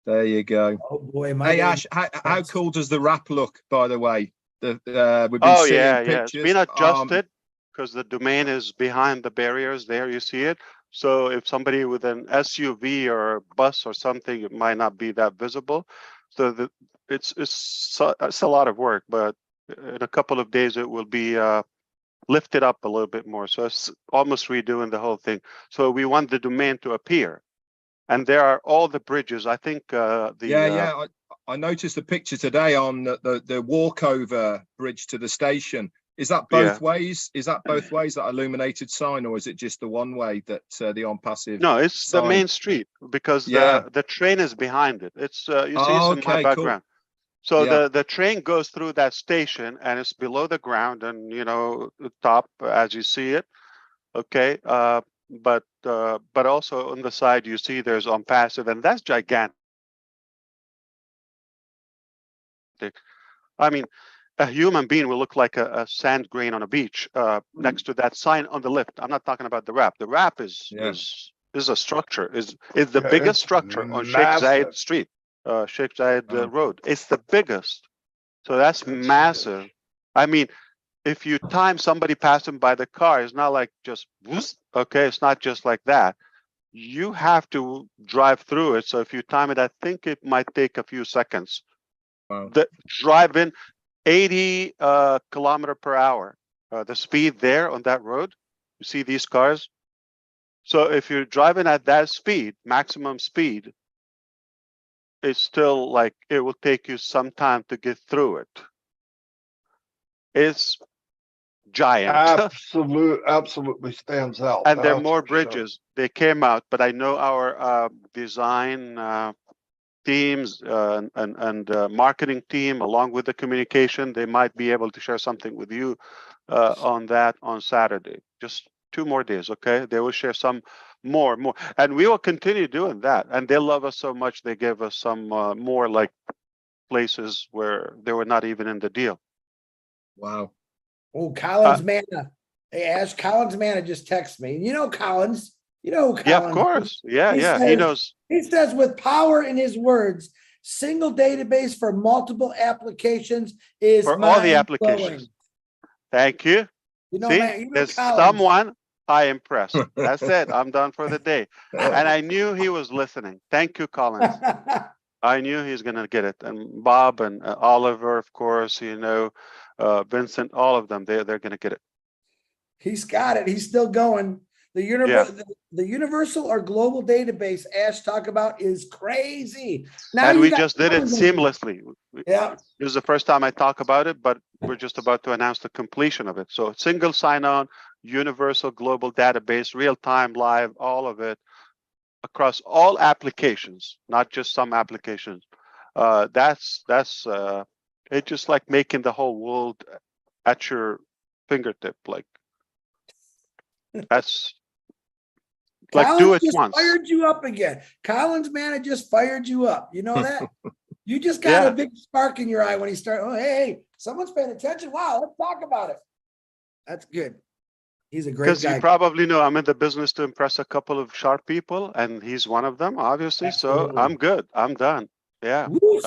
There you go. Oh boy, my Hey name- Ash, how cool does the wrap look, by the way? We've been Oh seeing yeah, pictures. It's been adjusted because the domain is behind the barriers. There you see it. So if somebody with an SUV or a bus or something, it might not be that visible. So it's a lot of work, but in a couple of days it will be lifted up a little bit more. So it's almost redoing the whole thing. So we want the domain to appear, and there are all the bridges. I think I noticed the picture today on the walkover bridge to the station. Is that Yeah. both ways? Is that both ways, that illuminated sign, or is it just the one way that the on passive? No, it's the sign? main street because Yeah. the train is behind it. It's you see Oh, it's in my okay, cool. background. So Yeah. the train goes through that station and it's below the ground and the top as you see it. Okay. But also on the side you see there's on passive, and that's gigantic. I mean, a human being will look like a sand grain on a beach next to that sign on the lift. I'm not talking about the wrap. The wrap is a structure. Is the Yeah, biggest it's structure on Sheikh Zayed massive. Street, Sheikh Zayed Wow. Road. It's the biggest. So that's massive. I mean, if you time somebody passing by the car, it's not like just whoosh, okay. It's not just like that. You have to drive through it. So if you time it, I think it might take a few seconds. Wow. The driving 80 kilometer per hour, the speed there on that road. You see these cars. So if you're driving at that speed, maximum speed, it's still like it will take you some time to get through it. It's giant. Absolutely stands out. And there are that's more for sure. bridges. They came out, but I know our design teams and marketing team, along with the communication, they might be able to share something with you on that on Saturday. Just 2 more days, okay? They will share some more, and we will continue doing that. And they love us so much, they gave us some more like places where they were not even in the deal. Wow. Oh, Collins Manna. Hey, Ash, Collins Manna just texted me. You know Collins. You know who Collins. Yeah, of course. Yeah, He yeah. says- He knows. He says, with power in his words, single database for multiple applications is For all the mind-blowing. applications. Thank you. You know, See, man, you know there's Collins. someone I impressed. That's it. I'm done for the day. And I knew he was listening. Thank you, Collins. I knew he's going to get it. And Bob and Oliver, of course, Vincent, all of them, they're going to get it. He's got it. He's still going. The universal or global database Ash talk about is crazy. Now And you we got just did it Collins. seamlessly. Yeah. This is the first time I talk about it, but we're just about to announce the completion of it. So single sign-on, universal global database, real-time, live, all of it across all applications, not just some applications. That's it's just like making the whole world at your fingertip. Like that's like Collins do it just once. fired you up again. Collins Manna just fired you up. You know that? You just got Yeah. a big spark in your eye when he started. Oh, hey, someone's paying attention. Wow, let's talk about it. That's good. He's a great Because guy. you probably know I'm in the business to impress a couple of sharp people, and he's one of them, obviously. Absolutely. So I'm good. I'm done. Yeah. Whoosh.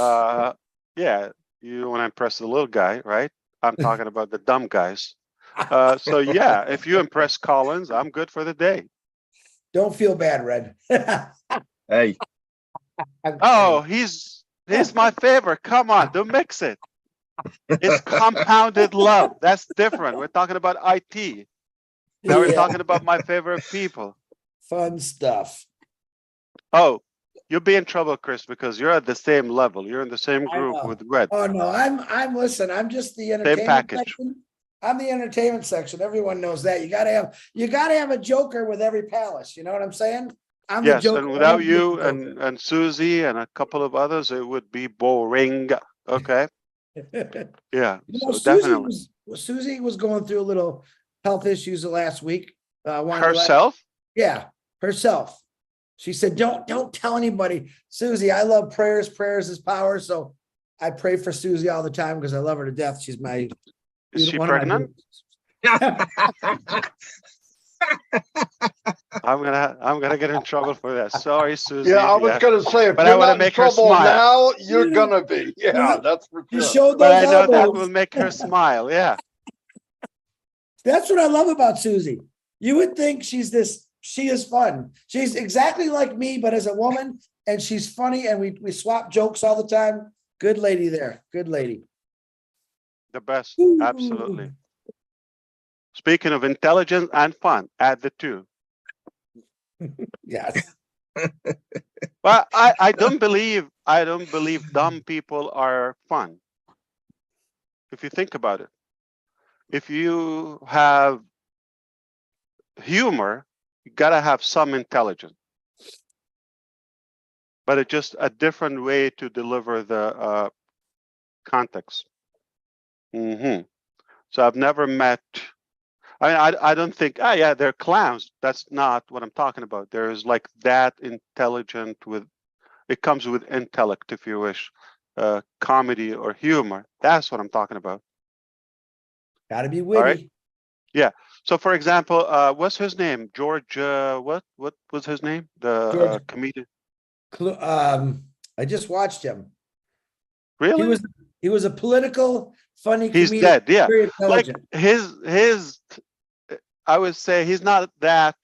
Yeah. You want to impress the little guy, right? I'm talking about the dumb guys. So yeah, if you impress Collins, I'm good for the day. Don't feel bad, Red. Hey. Oh, he's my favorite. Come on, don't mix it. It's compounded love. That's different. We're talking about IT. Now we're Yeah. talking about my favorite people. Fun stuff. Oh, you'll be in trouble, Chris, because you're at the same level. You're in the same I group know. with Red. Oh no, I'm just the entertainment package. section. I'm the entertainment section. Everyone knows that. You gotta have a joker with every palace. You know what I'm saying? I'm the Yes, joker. and without I'm you the and Susie and a couple of others, it would be boring. Okay. joker. Yeah. You know, So definitely. Susie was going through a little health issues the last week. Herself? Yeah, herself. She said, don't tell anybody. Susie, I love prayers. Prayers is power. So I pray for Susie all the time because I love her to death. She's my Is she one of my pregnant? I'm gonna get in trouble for that. Sorry, Susie. Yeah, I was gonna say, if But I you're wanna not in make her trouble smile. now, you're gonna be. Yeah, that's for You sure. showed But those I know that elbows. will make her smile. Yeah. That's what I love about Susie. You would think she is fun. She's exactly like me, but as a woman, and she's funny, and we swap jokes all the time. Good lady there. Good lady. The best. Ooh. Absolutely. Speaking of intelligence and fun, add the two. Yes. Well, I don't believe dumb people are fun. If you think about it, if you have humor, you gotta have some intelligence. But it's just a different way to deliver the context. So I've never met. I don't think. Ah, yeah, they're clowns. That's not what I'm talking about. There's like that intelligent with. It comes with intellect, if you wish, comedy or humor. That's what I'm talking about. Got to be All right. witty. Yeah. So, for example, what's his name? George. What was his name? The George. comedian. I just watched him. Really? He was a political, funny He's comedian. dead. Yeah. Very Like intelligent. his. I would say he's not that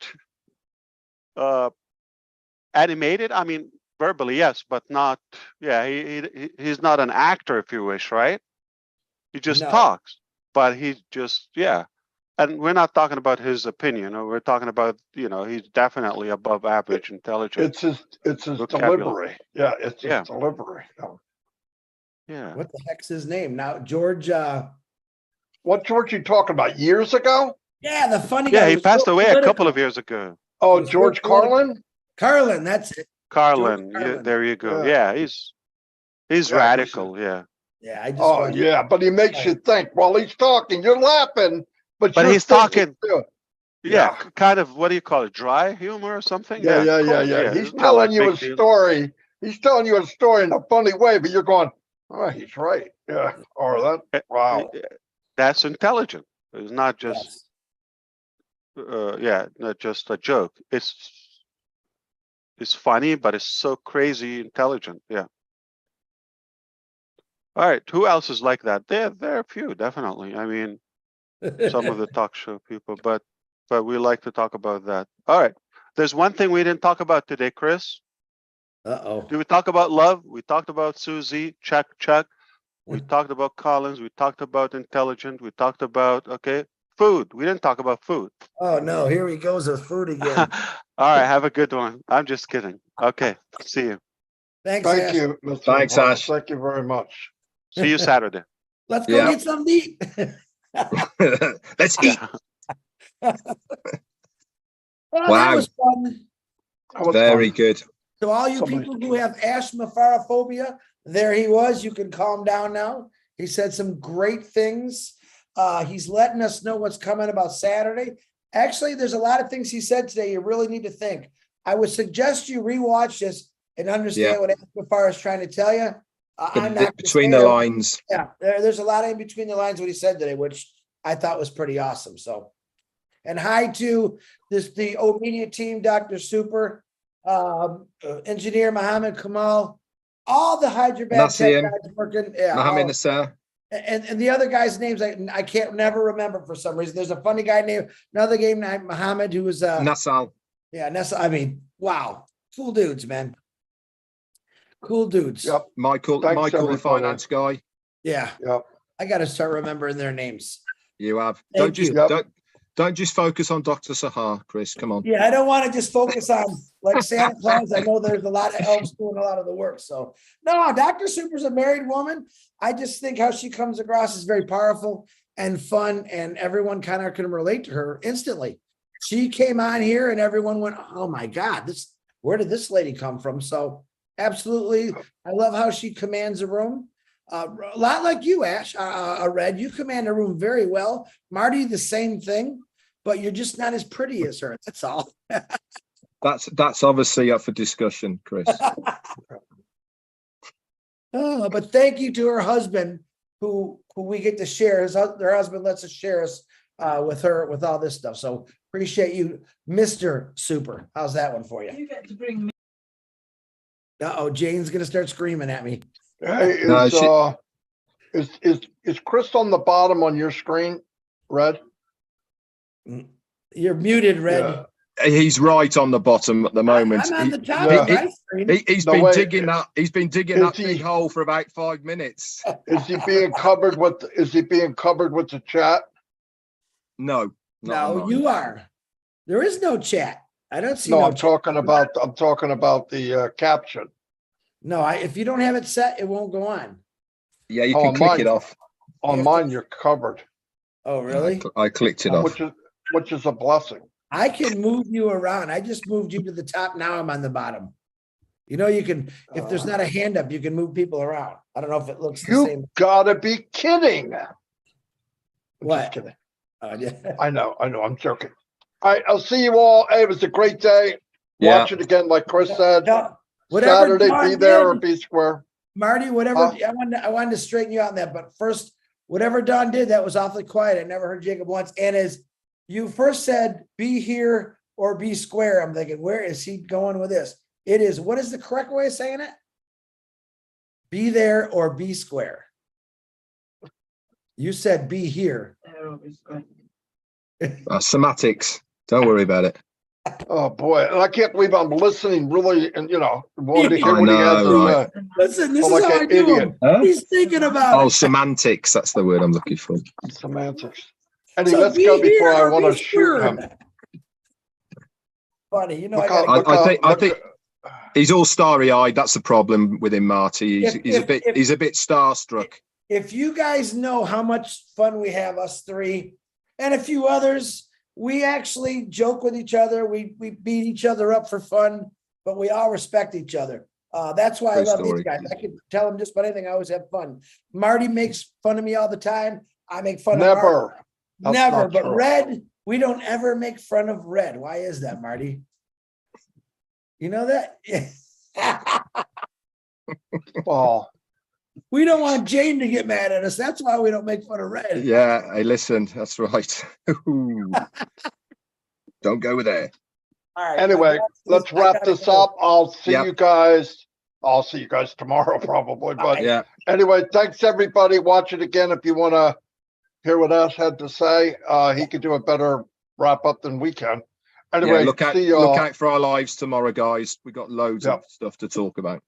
animated. I mean, verbally, yes, but not. Yeah, he's not an actor, if you wish, right? He just No. talks, but he's just And we're not talking about his opinion, or we're talking about he's definitely above average intelligence. It's his vocabulary. delivery. Yeah, it's his Yeah. delivery. Yeah. What the heck's his name now? George. What George you talking about? Years ago? Yeah, the funny Yeah, guy. he was passed so away a couple political. of years ago. Oh, He's so George political. Carlin? Carlin, that's it. Carlin. George Carlin. There you go. Yeah. Yeah, he's Yeah, radical. Yeah. Yeah, I just Oh, watched. yeah, but he makes you think. While he's talking, you're laughing, but But you're he's thinking talking. too. Yeah, kind of. What do you call it? Dry humor or something? Yeah. He's He's not telling like you a big deal. story. He's telling you a story in a funny way, but you're going, oh, he's right. Yeah. Or that. Wow. That's intelligent. It's not just Yes. not just a joke. It's funny, but it's so crazy intelligent. Yeah. All right. Who else is like that? There are a few, definitely. I mean, some of the talk show people, but we like to talk about that. All right. There's one thing we didn't talk about today, Chris. Uh-oh. Did we talk about love? We talked about Susie. Check. We talked about Collins. We talked about intelligent. We talked about food. We didn't talk about food. Oh no, here he goes with food again. All right. Have a good one. I'm just kidding. Okay. See you. Thanks, Thank Ash. you, Mr. Thanks, Martin. Ash. Thank you very much. See you Saturday. Let's go Yeah. get something to eat. Let's eat. Well, Wow. that was fun. That was Very fun. good. To all you Somebody- people who have asthmapharophobia, there he was. You can calm down now. He said some great things. He's letting us know what's coming about Saturday. Actually, there's a lot of things he said today you really need to think. I would suggest you rewatch this and understand what Asthmaphar is trying to tell you. I'm not Between the lines. Yeah, there's a lot in between the lines what he said today, which I thought was pretty awesome. So, and hi to the O Media team, Dr. Super, engineer Mohammed Kamal, all the Hyderabad tech Nassim. guys working. Yeah, Mohammed all- Nasser. and the other guy's names I can't never remember for some reason. There's a funny guy named another game named Mohammed who was Nassal. Nessa. I mean, wow, cool dudes, man. Cool dudes. Yep. Michael, Thanks, the everybody. finance guy. Yeah, Yep. I got to start remembering their names. You have. Thank you. Yep. Don't just focus on Dr. Sahar, Chris. Come on. Yeah, I don't want to just focus on like Santa Claus. I know there's a lot of elves doing a lot of the work. So no, Dr. Super's a married woman. I just think how she comes across is very powerful and fun, and everyone kind of can relate to her instantly. She came on here and everyone went, "Oh my God, where did this lady come from?" So absolutely, I love how she commands a room. A lot like you, Ash, Red, you command a room very well. Marty, the same thing, but you're just not as pretty as her. That's all. That's obviously up for discussion, Chris. Oh, but thank you to her husband, who we get to share. Her husband lets us share us with her with all this stuff. So appreciate you, Mr. Super. How's that one for you? You get to bring me. Uh-oh, Jane's gonna start screaming at me. Hey, No, is Chris on the bottom on your screen, Red? You're muted, Red. Yeah. He's right on the bottom at the moment. I'm on the top Yeah. of my screen. He's No, been wait. digging that. He's been digging Is that he- big hole for about 5 minutes. Is he being covered with? Is he being covered with the chat? No, not on No, mine. you are. There is no chat. I don't see No, no I'm chat. talking about. I'm talking about the caption. No, if you don't have it set, it won't go on. Yeah, you Oh, can click mine. it off. On have to- mine, you're covered. Oh, really? I clicked it off. which is a blessing. I can move you around. I just moved you to the top. Now I'm on the bottom. You know, you can, if there's not a hand up, you can move people around. I don't know if it looks the You same. gotta be kidding. I'm What? just kidding. Yeah. I know, I'm joking. All right, I'll see you all. Hey, it was a great day. Yeah. Watch it again, like Chris said. No, whatever Saturday, Dawn be there or did, be square. Marty, whatever, Huh? I wanted to straighten you out on that, but first, whatever Don did, that was awfully quiet. I never heard Jacob once. And as you first said, be here or be square, I'm thinking, where is he going with this? It is, what is the correct way of saying it? Be there or be square. You said be here. Semantics. Don't worry about it. Oh, boy. And I can't believe I'm listening really, and wanting to hear I what he has know, to right. say. Listen, this Oh, is like how I an do idiot. him. Huh? He's thinking about Oh, it. semantics. That's the word I'm looking for. Semantics. Anyway, So let's be go before here I or want be to shoot square. him. Funny, you know, Look I how- gotta look I how- think- I look think- He's all starry-eyed. That's the problem with him, Marty. He's If- he's a bit starstruck. if you guys know how much fun we have, us three and a few others, we actually joke with each other. We beat each other up for fun, but we all respect each other. That's why I True love story. these guys. I can tell them just about anything. I always have fun. Marty makes fun of me all the time. I make fun of Marty. Never. That's Never. not But true. Red, we don't ever make fun of Red. Why is that, Marty? You know that? Well, We don't want Jane to get mad at us. That's why we don't make fun of Red. Yeah, hey, listen, that's right. Don't go there. All right. anyway, let's wrap this up. I'll see Yep. you guys. I'll see you guys tomorrow probably. But Yeah, anyway, thanks everybody. Watch it again if you want to hear what Ash had to say. He could do a better wrap up than we can. Anyway, yeah. Look see y'all. out for our lives tomorrow, guys. We got loads Yep. of stuff to talk about.